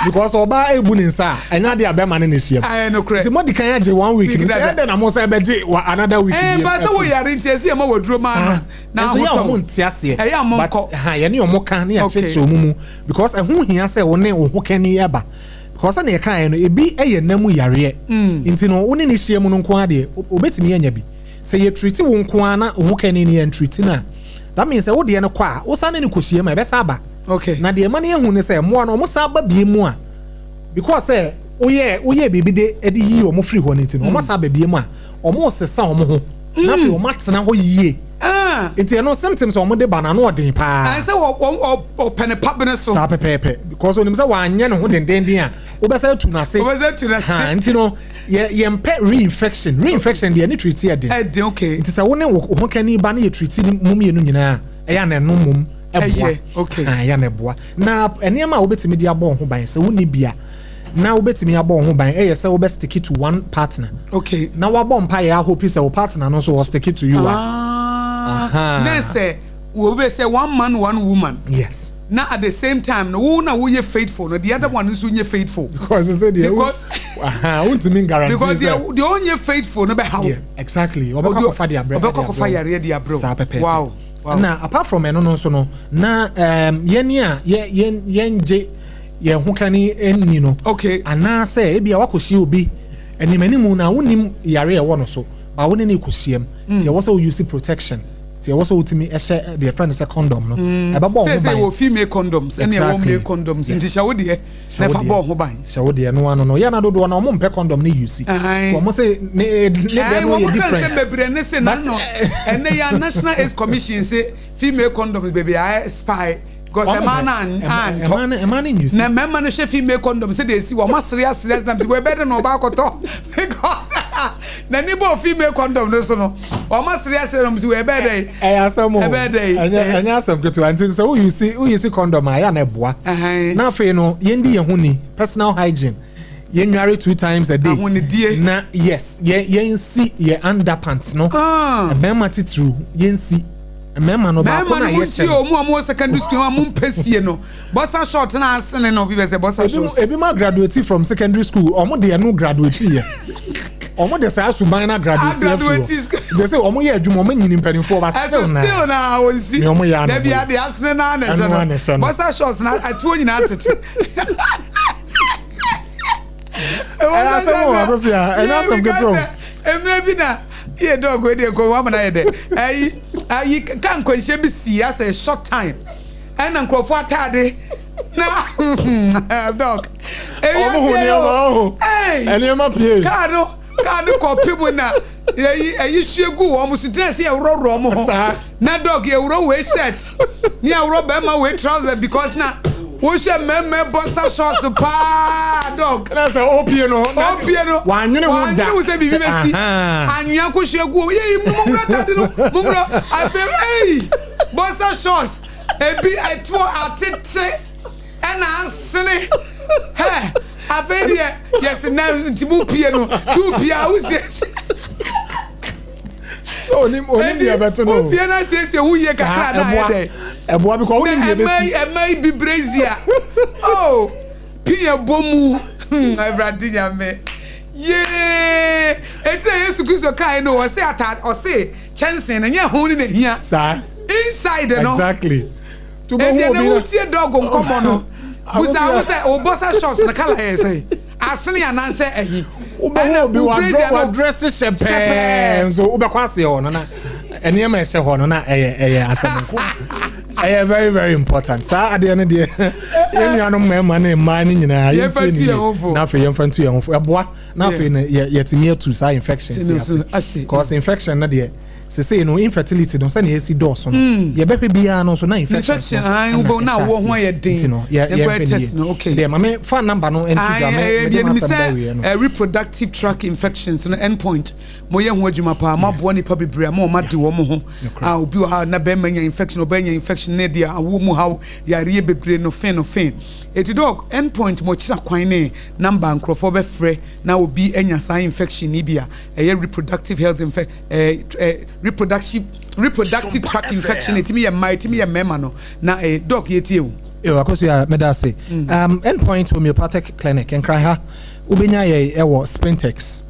Speaker 2: because oba ebu ni nsa enya de abema ne hia
Speaker 1: no credit
Speaker 2: ti modi kan age 1 week no dey na mo say be je another week
Speaker 1: ba say wo yare nti ese ma waduro ma na
Speaker 2: ho to mo ntiase
Speaker 1: e ya mo ko
Speaker 2: ye ne omo kan ne ya cheche omumu because ehun hia say wo ne wo ho kan ni eba because na ye kan no ebi eye namu yare nti no wo ne ne hia mu no nko ade obetimi anya bi say ye treat wo nko ana wo kan ni ye treat na that means wo de ne kwa wo sa ne ne kohie ma e be sa ba
Speaker 1: okay
Speaker 2: na de mane ehun ne say mo na omo sa ba bie mu a because say oye bibi de edi yi omo free ho nti no omo sa ba bie mu a omo sesa omo ho na fe omo atena ho yie enti no symptoms omo de bana no odin pa
Speaker 1: say o pene pabene so
Speaker 2: sa pepepe because onim say wa anye ne ho dendenden a obesa tu na se ha enti no ye mpe reinfection de any treat here de
Speaker 1: okay
Speaker 2: enti say wo ne ho kani ba na ye treat mum ye no nyina e ya na no mum
Speaker 1: okay
Speaker 2: ya na boa na enema obetimi de abon ho ban se woni bia na obetimi abon ho ban e say obe stick to one partner
Speaker 1: okay
Speaker 2: na wa bom pa ya hope say o partner no so was stick to you
Speaker 1: na say we be say one man one woman
Speaker 2: yes
Speaker 1: now at the same time no who na we faithful no the other one is unye faithful
Speaker 2: because they say because won't mean guarantee
Speaker 1: because the onye faithful no be how
Speaker 2: exactly obeko fa dia bro
Speaker 1: obeko fa yare dia bro wow
Speaker 2: na apart from eno no so no na yeni a yenje ye ho kani enni no
Speaker 1: okay
Speaker 2: ana say e bia wakohie obi enimanimu na wonim yare e wo no so ba woni ne kohiem tie wo say use protection Ti also ultimi ehye the friend say condom no. E ba bo ho ban.
Speaker 1: Say we female condoms and we male condoms. Nti shawo de never bo ho ban.
Speaker 2: Shawo de no ano no. Ya na dodo na mo mpe condom ni use. Ko say ne dem no different.
Speaker 1: Say bebre ne say na no. Ene ya National AIDS Commission say female condoms baby I spy. Because a man in use. Na memma no she female condom say they see we ma serious na we better no ba koto. Because na ni bo female condom no so no. We ma serious no say we better.
Speaker 2: Asamo. Anya asam keto anti so who you see condom ya na boa. Na fe no yendi ye hu ni personal hygiene. Ye nware 2 times a day. Na yes, ye see ye underpants no. Memma titru ye see Mema no ba ko na yes.
Speaker 1: Omo secondary school am pesie no. Bossa short na asene no bi be say bossa short.
Speaker 2: Ebi ma graduate from secondary school. Omo de no graduate here. Omo de say asuban na graduate. They say omo ye adwuma omo nyini mpanimfo ba still
Speaker 1: na onsi. Da bia de asene na na so. Bossa short na atuo nyina atete. Emre bi na ye dog we dey go wa na ye dey. Ayi kan kwenche bi si as a short time and nkrofo atade na dog
Speaker 2: enema pie
Speaker 1: kado ko people na ayi shegu wo mo sutre se ewro mo na dog ye wro we shirt ni ewro be ma we trouser because na wo she meme bossa shorts pa dog
Speaker 2: na say opie no wa nwene wo da
Speaker 1: wo se bibi besi anwa ko shegu ye mumra tade no mumra I feel hey bossa shorts ebi atwo atete na ansene he I feel yes na ntibu pie no tu pia wo se
Speaker 2: oni dia beto no
Speaker 1: opie na se wuye kakra na ye
Speaker 2: Eboa because we dey be
Speaker 1: may be brazia. Oh, pia bomu. Everybody nyame. Yeah. Etre Yesu Kristo kai no o say atad o say chansen na nya ho ni na hia.
Speaker 2: Sir.
Speaker 1: Inside no.
Speaker 2: Exactly.
Speaker 1: To be who tie dog nkomo no. Busa wo say o bossa shorts na kala ye say. Asene ananse ehi.
Speaker 2: Obi wa dress shepe. So obi kwase ho no na enema ehye ho no na eye asemko. Very very important. Sa ade ne de yenuanom mema na ema ni nyina yefati na fe yemfantu ye ho eboa na fe ne yetimi atu sa infections cause infection na de say no infertility no say na yesi dose no ye behwe bia no so na infection
Speaker 1: ubo na wo ho ye din
Speaker 2: no ye test
Speaker 1: no okay
Speaker 2: dem me phone number no
Speaker 1: entiga reproductive tract infections no endpoint mo ye ho adwuma pa ma bo nipa bebre ma o ma de wo mo ho obi o ha na be manya infection obanya infection na dia awu mu ha yare bebre no fen eti dog endpoint mo kira kwan ne number nkrofo be frɛ na obi anya sa infection ni bia reproductive health reproductive tract infection etimi ye mema no na dog yetie o
Speaker 2: AKOSUA medase endpoint homeopathic clinic enkran ha ubenya ye ewo Spintex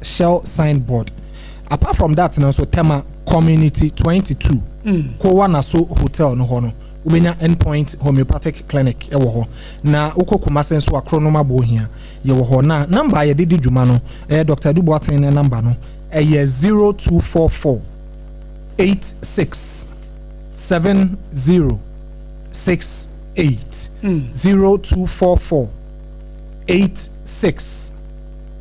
Speaker 2: shell signboard apart from that na so tema community 22 ko wana so hotel no ho no ubenya endpoint homeopathic clinic ewo ho na ukokuma senso akronoma bohia ye wo ho na number ye didi dwuma no Dr. Duboatin ne number no 0244 86 7068 0244 86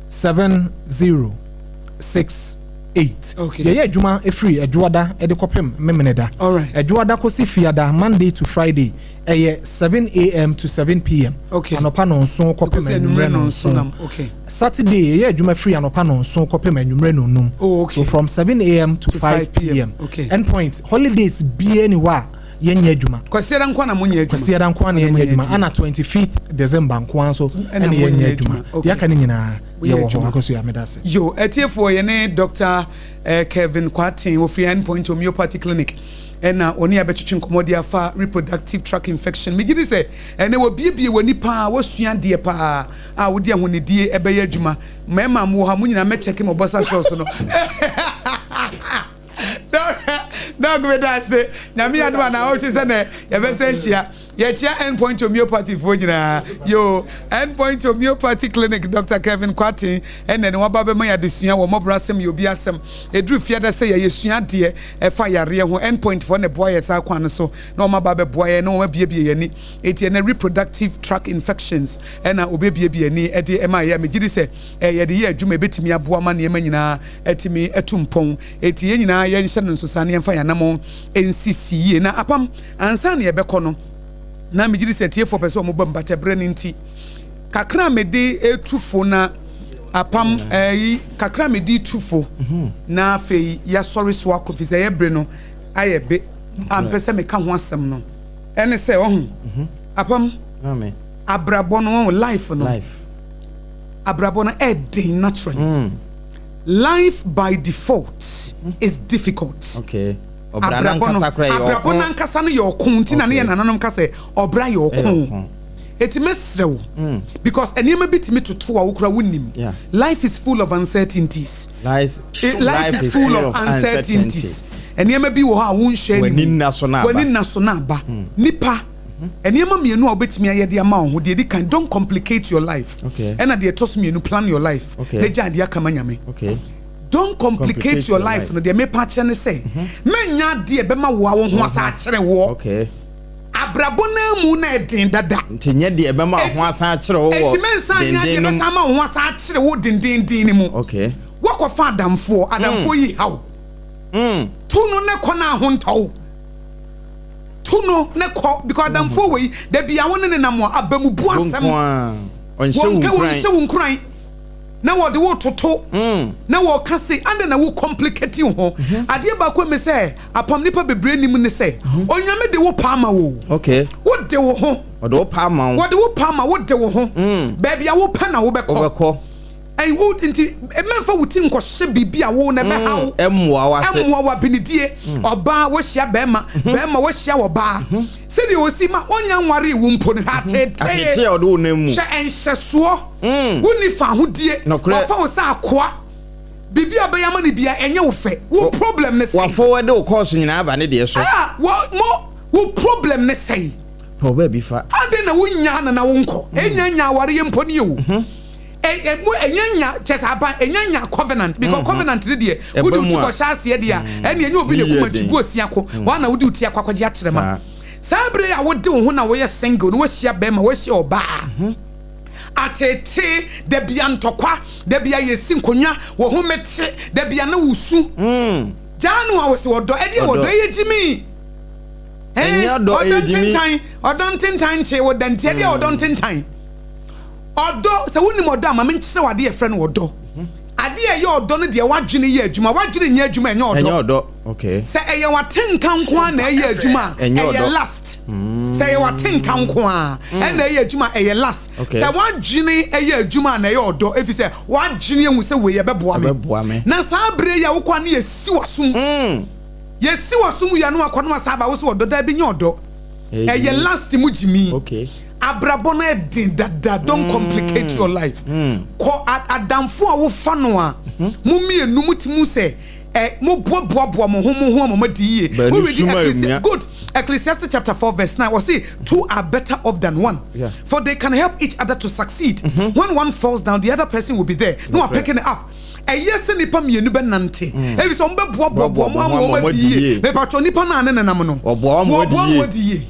Speaker 2: 7068 okay yeah adwuma free adwoada e de kopem memeneda
Speaker 1: all right
Speaker 2: adwoada ko si fiada Monday to Friday 7 a.m. to 7 p.m.
Speaker 1: okay
Speaker 2: anopa no nso kopem anwumre no nso
Speaker 1: okay
Speaker 2: Saturday yeah adwuma free anopa no nso kopem anwumre no num
Speaker 1: okay
Speaker 2: so from 7 a.m. to 5 p.m.
Speaker 1: okay
Speaker 2: endpoint holidays be anywhere yenye adwuma
Speaker 1: kwasiera nkwa na munye adwuma
Speaker 2: kwasiera nkwa na yenye adwuma ana 25th December nkwa so ene yenye adwuma yaka ni nyina ye wo AKOSUA medase
Speaker 1: yo etiefo ye ne Dr. Kevin Kwatin wo free endpoint homeopathy clinic ena oni abetwetwe nkomodi afa reproductive tract infection megidi se ene wo biebie woni pa wo sua de pa a wo de ahonedie ebeye adwuma mema mo ha munyina me check mo bossa shorts no dog me that say na me adwa na o chi say na ye be say hia Yechia endpoint homeopathy for yo endpoint homeopathy clinic Dr. Kevin Kwati and then wababe ma yadesua wo MWHO BORHA ASEM yo bi asem edru fiada say yesua de e fa yare ho endpoint for ne boy sa kwan so na oma babe boy na oma biebie yani eti na reproductive tract infections and na obebiebie ni e de ma ya megidi se ye de ye adwuma betimi aboa ma ne nyina etimi etumpon eti ye nyina ye nhye no nsosane emfa yanam ensisi na apam ansa na ye bekọ no na megidi se tie for person mo bamba tebre nti kakra mede etufo na apam kakra mede tufo na afei ya sorry so akofise ye bre no ayebe ampese me ka ho asem no ene se ohun apam
Speaker 3: amen
Speaker 1: abrabo no life abrabo no edin naturally life by default is difficult.
Speaker 3: Okay.
Speaker 1: Abrabo nankasa no yokun ti na ne nananom ka se obra yokun eti mesrew because enema bitimi toto a wokura wonim life is full of uncertainties. Life is full of uncertainties. Enema bi wo ha wonhwe ni wani nasona ba nipa enema mienu a obetimi ayede ama ho de di kan don't complicate your life.
Speaker 3: Okay.
Speaker 1: And de toss mienu plan your life.
Speaker 3: Okay.
Speaker 1: Le jade aka manyame.
Speaker 3: Okay.
Speaker 1: Don't complicate your life. No, they may patch and say, Menya dear Bema wo ho asa akere wo.
Speaker 3: Okay.
Speaker 1: Abrabona mu na edin dada.
Speaker 3: Ntinye dear Bema ho asa akere wo.
Speaker 1: Enti mensa nya dear Bema sama ho asa akere wo din mu.
Speaker 3: Okay.
Speaker 1: Wakofa adamfo yi hawo. Tuno ne kona ho ntawo. Tuno ne ko because adamfo we da bia won ne nam abamu bu asem. Onse wunkran. Na wo de wo toto na wo ka se ande na wo complicate ho ade ba ko me say apam nipa bebre nim ne say onyame de wo pa ma wo.
Speaker 3: Okay.
Speaker 1: Wo de wo ho
Speaker 3: wo de wo pa ma wo
Speaker 1: de wo ho ba bia wo pa na wo bekọ en wo nti emfa wuti nkọ hye bibia wo na be hawo
Speaker 3: emwa
Speaker 1: wa benidie oba wo hia bema wo hia wo ba se de wo si ma onya nware wo mpo ne hatete
Speaker 3: o de wo na mu
Speaker 1: hye enhyeso woni fa hodie wa fa wo sa akoa bibia be yama ne bia enye wo fe wo problem ne sei
Speaker 3: wa forward wo course nyina aba ne de so
Speaker 1: wo problem ne sei
Speaker 3: po ba bi fa
Speaker 1: ade na wo nya na wo nkọ enya aware ye mpo ne yo enyanya chesaba enyanya covenant because covenant re de wudi uti ko hyase de a ene enye obi ne kuma tibu osiako wana wudi uti akwakwagye akyerema sabre ya wode ho na wo ye single no wo hia be ma wo hia oba atete de bia ntokwa de bia yesi nkonya wo ho mete de bia na wusu janu a wo se wodo e de wodo ye jimi odon tintan che wo dan tie de odon tintan odo se woni modo ama me nkyere wade e friend wodo ade e ye odo no de wadwene ye adwuma wadwene nye adwuma enye odo
Speaker 3: okay
Speaker 1: se eye watenka nko na eye adwuma eye last se eye watenka nko na eye adwuma eye last se wadwene eye adwuma na eye odo efi se wadwene ehu se we ye beboa me na sa abre ya wokwa na yesi wasum ya no akwa no asaba wo se odo da bi nye odo eye last mu jimi
Speaker 3: okay
Speaker 1: abrabona edin dada don't complicate your life ko adamfo a wo fa no a mu mienu mutimu se mo boaboa mo ho mo madiye we read Ecclesiastes chapter 4 verse 9 we say two are better off than one for they can help each other to succeed when one falls down the other person will be there no picking it up yes nipa mienu be nante ebi so mbe boaboa mo madiye me patro nipa na ne nam no boa mo madiye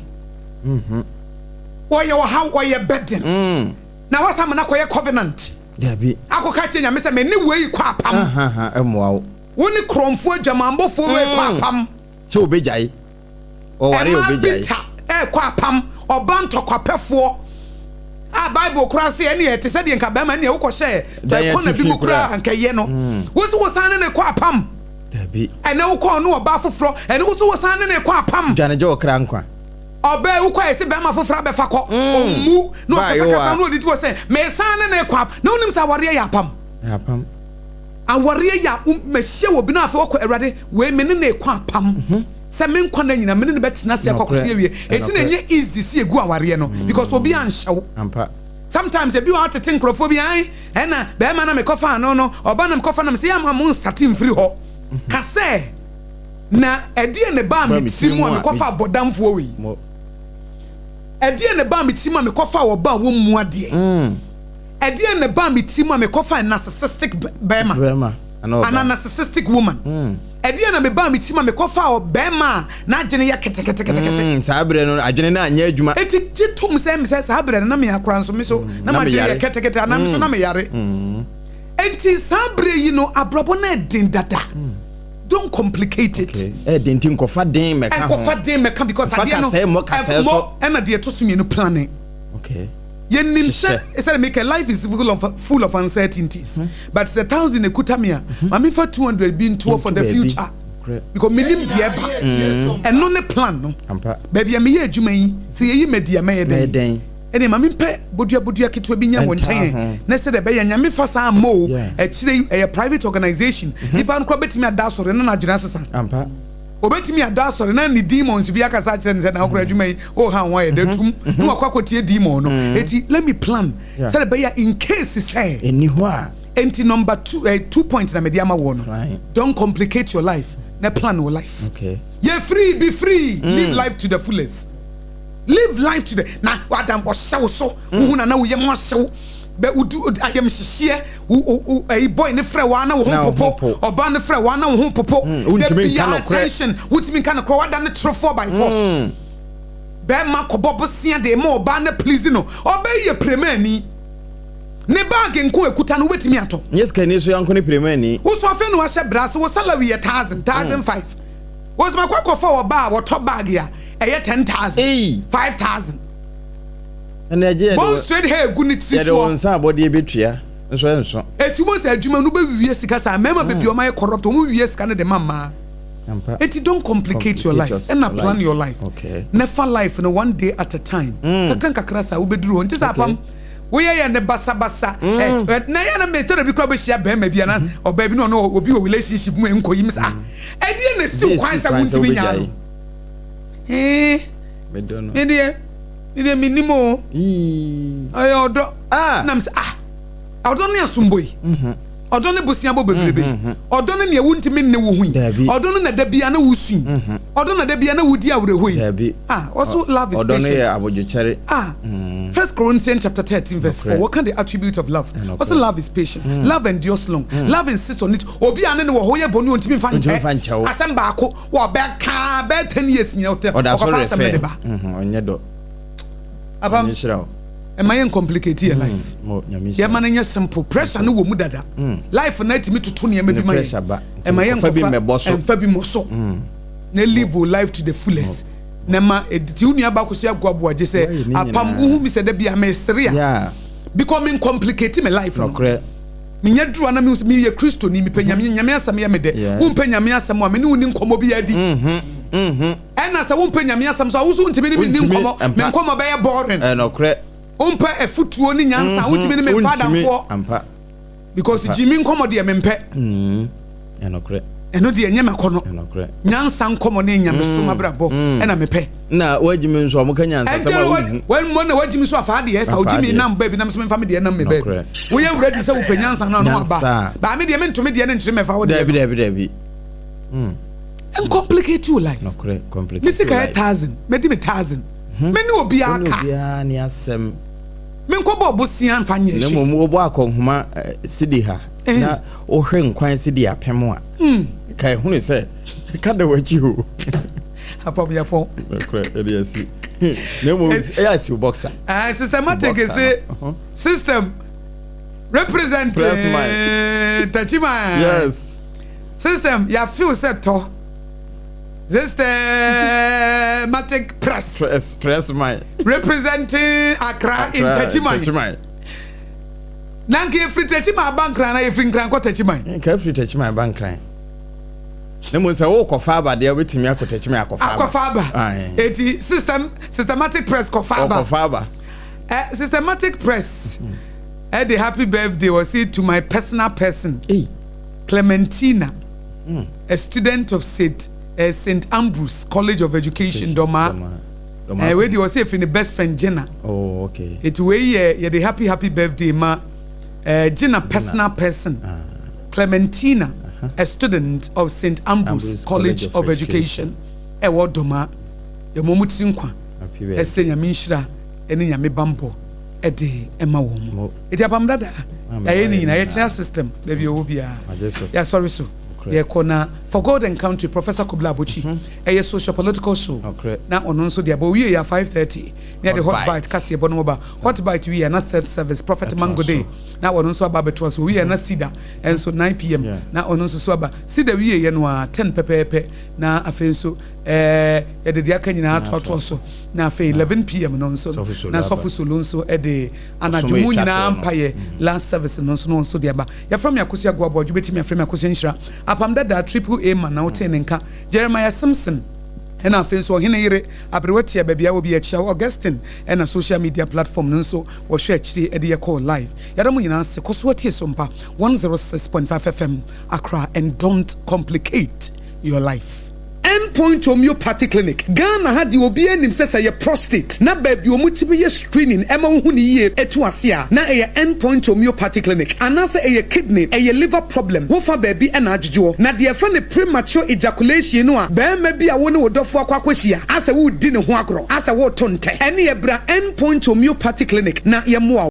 Speaker 1: Oye how oye burden na wasa me na koye covenant
Speaker 3: dabi
Speaker 1: akoka che nyame se me ne wei kwa apam
Speaker 3: emwa
Speaker 1: woni kromfo adwamambofo wei kwa apam
Speaker 3: se obejai o ware obejai
Speaker 1: kwa apam obantokopefo a bible kura se ene ye te se de nka ba ma ne wo ko hye da kona bi mu kura anka ye no wo so wo san ne kwa apam
Speaker 3: dabi
Speaker 1: ene wo ko no oba foforo ene wo so wo san ne kwa apam
Speaker 3: dwane wo kra nkwa
Speaker 1: obe ukwa ese be ma fofora be fakọ omu no kasa no oditi wo se me san ne kwa na onim sa aware ya apam aware ya mehye wo bi na afa okọ awrade we me ne kwa apam se me nkwa na nyina me ne betina se akọkọ se wie enti na enye easy se egu aware no because obi anhyew
Speaker 3: ampa
Speaker 1: sometimes ebi wa tete nkrofo bi an na be ma na me kofa no oba na me kofa na me se ya ma mun starting free ho ka se na edie ne ba me timu a me kofa bodamfo wi ɛdeɛ ne ba me tima me kofa wo ba wo mu ade ɛdeɛ ne ba me tima me kofa narcissistic bema ana narcissistic woman ɛdeɛ na me ba me tima me kofa wo bema na agene ya kete
Speaker 3: saa bre no agene na anya adwuma
Speaker 1: eti gitum se me se saa bre na me akora nso me so na ma agene ya kete ana me so na me yare enti saa bre yi no abrobo na den dada don't complicate it.
Speaker 3: Dentin kofa den meka.
Speaker 1: And kofa den meka because I didn't know. And I did to swim in planning.
Speaker 3: Okay.
Speaker 1: Yenim said make a life is full of uncertainties. But it's 1,000 ekutamia. Mami for 200 being 2 for the future. Because minim dieba. And no ne plan no. Baby I'm here jumai. See ye media me ene mami mpe bodua kitwa bi nya wonten na se de be ya nyame fa sa mo e kire a private organization nipa nkro betimi adasore na adwena sesa ampa obetimi adasore na ni demons bi akasa kire ne se na okra adwuma yi o ha won ye datum no akwakotie demon no eti let me plan se de be ya in case say
Speaker 3: eni ho a
Speaker 1: enti number 2 points na mediama wo no don't complicate your life na plan your life
Speaker 3: okay
Speaker 1: you free be free live life to the fullest. Live life today. Now, what I'm so who na we am so but we do I am share a boy in the fre wana wo popo or ban the fre wana wo popo there be attention which mean kind of crowd than the 4 by 4 be ma ko bobo sia de mo ban the please no obey ye premani ne bag nko ekuta no wetimi ato
Speaker 3: yes can you so yanko ne premani
Speaker 1: wo so afa no wa she brass wo salary 1,000 was my kwako for oba wo top bag ya 10,000 5,000
Speaker 3: and again
Speaker 1: one straight hair guniti
Speaker 3: for one sa body betua nso
Speaker 1: etimo se adwuma no be wiye sika sa mema be bi o my corrupt o mu wiye sika ne de mama eti don't complicate your life and plan your life
Speaker 3: okay
Speaker 1: never life no one day at a time kakra sa wo beduru nti sa pam wo ye ne basa na ya na metere bi kra be hia be ma bia na oba bi no obi o relationship mu enkoyi misa edi na si kwan sa wuntimi nya no me minimo ayo do na mse odo ne asumboyi odo ne busia bo bebrebe odo ne wuntimi ne wo hui odo ne na da bia na wusu odo na da bia na wudi awrehoyi also love is
Speaker 3: odo ne abojechere
Speaker 1: 1 Corinthians chapter 13 verse 4 what can the attribute of love also love is patient love endures long love insists on it obi ane ne wo ho ye bonu ontimi fa nche asem ba ko wo be ka be 10 years mi o fa asem de ba
Speaker 3: onye do
Speaker 1: abam am I complicate your life ya man simple pressure no wo mu dada life na timi tutu ne ma bi man am I fa bi mo so na live life to the fullest Nema editi unu abako so agwaboa je say apam uhu mi se da bia me sere a becoming complicated my life no me nya duru na me ye Kristo ni me panyame asam ya me de wo panyame asam a me ne woni nkomo bi adi ena se wo panyame asam so wo so ntimi ni nkomo me nkomo be ye boring
Speaker 3: no kre
Speaker 1: ompa efutuo ni nyansa wo ntimi ni me father mfo ampa because jimi nkomo de me mpe
Speaker 3: no kre
Speaker 1: eno de enye makono nyansa nkomo ne nyame so mabrabo ena mepe
Speaker 3: na wajimi nso amuka nyansa sama
Speaker 1: when mo na wajimi so afa de fa wajimi nam ba bi nam so me fa me de nam me ba wo ye ready say wo pe nyansa na no aba ba me de me ntome de ne nchire me fa wo de
Speaker 3: dabi
Speaker 1: and complicate your life
Speaker 3: no complicate
Speaker 1: me sika 1,000 me di me 1,000 me ni obi aka
Speaker 3: obi a ni asem
Speaker 1: me nkobo bosia mfa nye
Speaker 3: hye ne mo obo akonhoma sidi ha na ohwe nkwan sidi apem a kai hunu se kada wachi ho
Speaker 1: apam ya pon
Speaker 3: yes nemo yes you boxer
Speaker 1: systematic is system represent Tachima
Speaker 3: yes
Speaker 1: system ya feel sector systematic press
Speaker 3: my
Speaker 1: representing Accra in Tachima nanke free Tachima bankran na free nkran ko Tachima
Speaker 3: ka free Tachima bankran nemo se wo kofa de obetimi akotachimi
Speaker 1: akofa eti systematic press kofa systematic press the happy birthday was it to my personal person Clementina a student of St. Ambrose College of Education Doma where they was if in the best friend Jenna
Speaker 3: okay
Speaker 1: it way the happy birthday ma Jenna personal person Clementina a student of St. Ambrose College of Education. Ewo doma ya momuti nkwa ɛsɛ nyame nhyira ɛne nyame bambɔ ɛde ɛma wɔ mu ɛti apam dada yɛyɛ ne nyina yɛkyerɛ system baabi ɔwɔ biara yɛasɔre so yɛkɔ na for God and Country Professor Kubla Abochi ɛyɛ social political show na ɔno nso deɛ bɔ wie yɛ 5:30 na yɛde hot bite kaseɛ bɔ no ba hot bite wie na third service Prophet Mango Day na ɔno nso aba bɛtoa so wie na sida ɛnso 9 pm na ɔno nso so aba sida wie yɛ no a 10 pɛpɛɛpɛ na afei nso yɛde deɛ aka nyinaa atoatoa so na afei 11 pm no nso na sɔfo solo nso ɛde anadwo mu nyinaa mpayɛ last service no nso deɛ aba yɛfrɛ me AKOSUA goabɔ adwo bɛtumi afrɛ me AKOSUA nhyira apam dada AAA man na wote ne nka Jeremiah Simpson and afei nso ɔhene yere aberewatia baabi a obi akyia Augustine and social media platform no nso wɔhwɛ akyire ɛde yɛ call live yɛda mo nyinaa se kɔso tie SOMPA 106.5 FM Accra and don't complicate your life. Endpoint Homeopathy Clinic. Ghana had the obi anim sɛ yɛ prostate. Na baby omutibi yɛ screening. Ɛma wo hu ni yie etu asia. Na ɛyɛ Endpoint Homeopathy Clinic. Anase ɛyɛ kidney, ɛyɛ liver problem. Wo fa baby ɛna adwodwo. Na deɛ fa ne premature ejaculation no a bɛrima bi a wo ne wo dɔfo akɔ akɔhyia. Asa wo di ne ho agorɔ. Asa wo to ntɛ. Ɛne yɛ bra Endpoint Homeopathy Clinic. Na yɛ moa